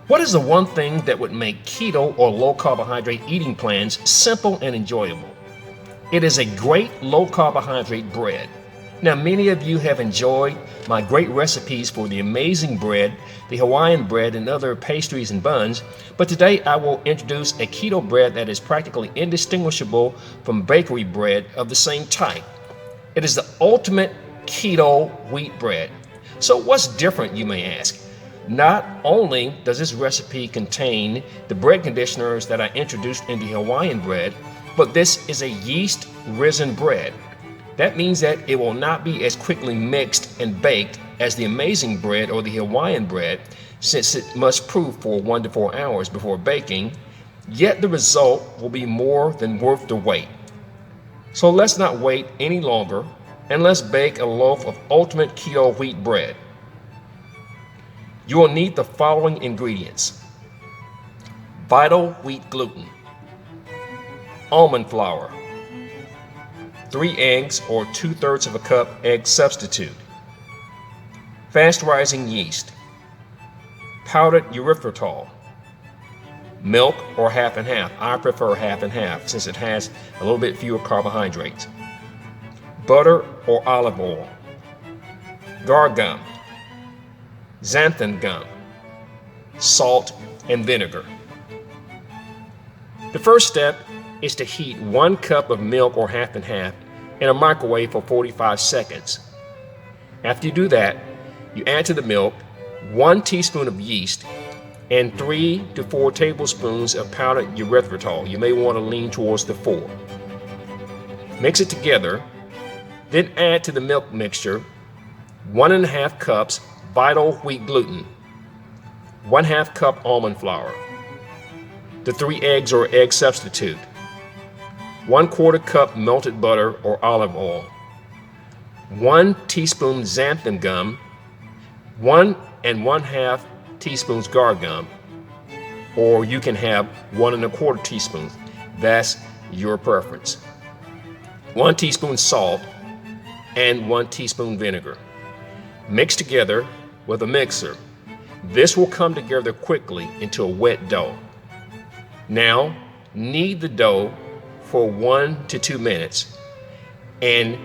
What is the one thing that would make keto or low carbohydrate eating plans simple and enjoyable? It is a great low carbohydrate bread. Now, many of you have enjoyed my great recipes for the amazing bread, the Hawaiian bread, and other pastries and buns, but today I will introduce a keto bread that is practically indistinguishable from bakery bread of the same type. It is the ultimate keto wheat bread. So what's different, you may ask? Not only does this recipe contain the bread conditioners that I introduced in the Hawaiian bread, but this is a yeast-risen bread. That means that it will not be as quickly mixed and baked as the amazing bread or the Hawaiian bread, since it must proof for 1 to 4 hours before baking, yet the result will be more than worth the wait. So let's not wait any longer, and let's bake a loaf of ultimate keto wheat bread. You will need the following ingredients: vital wheat gluten, almond flour, 3 eggs or 2/3 of a cup egg substitute, fast rising yeast, powdered erythritol, milk or half and half. I prefer half and half since it has a little bit fewer carbohydrates, butter or olive oil, guar gum, xanthan gum, salt, and vinegar. The first step is to heat 1 cup of milk or half and half in a microwave for 45 seconds. After you do that, you add to the milk 1 teaspoon of yeast and 3 to 4 tablespoons of powdered erythritol. You may want to lean towards the 4. Mix it together, then add to the milk mixture 1.5 cups vital wheat gluten, 1/2 cup almond flour, the 3 eggs or egg substitute, 1/4 cup melted butter or olive oil, 1 teaspoon xanthan gum, 1 1/2 teaspoons guar gum, or you can have 1 1/4 teaspoons. That's your preference. 1 teaspoon salt and 1 teaspoon vinegar. Mix together with a mixer. This will come together quickly into a wet dough. Now, knead the dough for 1 to 2 minutes. And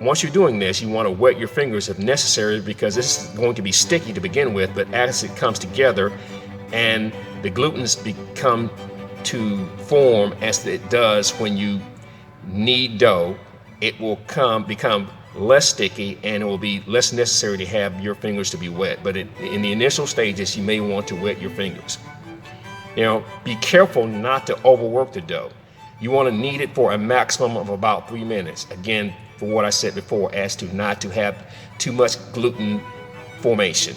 once you're doing this, you want to wet your fingers if necessary, because this is going to be sticky to begin with, but as it comes together and the glutens become to form as it does when you knead dough, it will become less sticky, and it will be less necessary to have your fingers to be wet. But in the initial stages, you may want to wet your fingers. Now, be careful not to overwork the dough. You want to knead it for a maximum of about 3 minutes. Again, for what I said before, as to not to have too much gluten formation.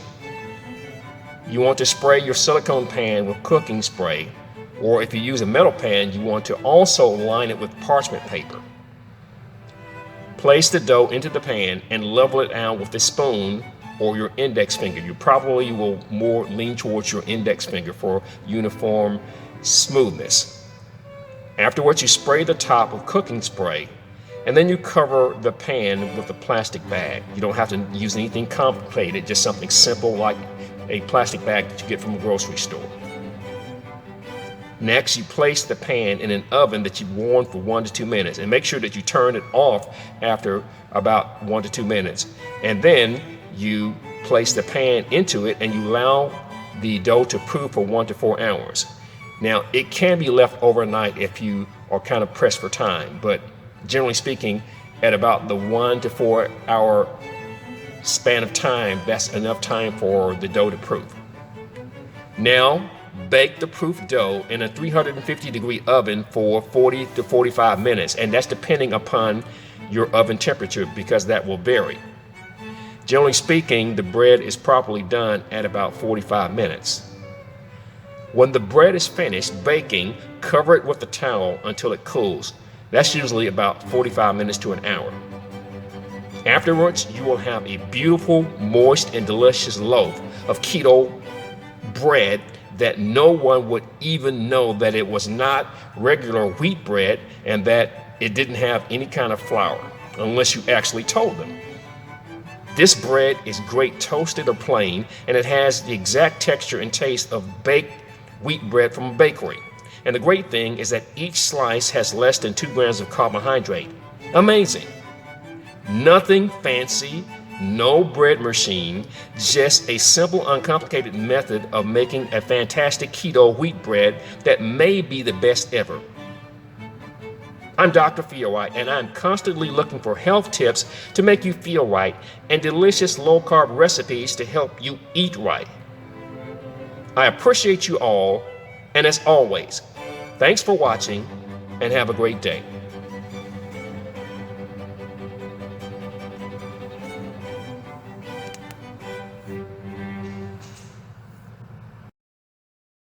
You want to spray your silicone pan with cooking spray, or if you use a metal pan, you want to also line it with parchment paper. Place the dough into the pan and level it out with a spoon or your index finger. You probably will more lean towards your index finger for uniform smoothness. Afterwards, you spray the top with cooking spray, and then you cover the pan with a plastic bag. You don't have to use anything complicated, just something simple like a plastic bag that you get from a grocery store. Next, you place the pan in an oven that you warm for 1 to 2 minutes, and make sure that you turn it off after about 1 to 2 minutes. And then you place the pan into it and you allow the dough to proof for 1 to 4 hours. Now, it can be left overnight if you are kind of pressed for time, but generally speaking, at about the 1 to 4 hour span of time, that's enough time for the dough to proof. Now, bake the proof dough in a 350-degree oven for 40 to 45 minutes, and that's depending upon your oven temperature, because that will vary. Generally speaking, the bread is properly done at about 45 minutes. When the bread is finished baking, cover it with a towel until it cools. That's usually about 45 minutes to an hour. Afterwards, you will have a beautiful, moist, and delicious loaf of keto bread that no one would even know that it was not regular wheat bread and that it didn't have any kind of flour, unless you actually told them. This bread is great toasted or plain, and it has the exact texture and taste of baked wheat bread from a bakery. And the great thing is that each slice has less than 2 grams of carbohydrate. Amazing. Nothing fancy, no bread machine, just a simple, uncomplicated method of making a fantastic keto wheat bread that may be the best ever. I'm Dr. FeelRight, and I'm constantly looking for health tips to make you feel right and delicious low-carb recipes to help you eat right. I appreciate you all, and as always, thanks for watching and have a great day.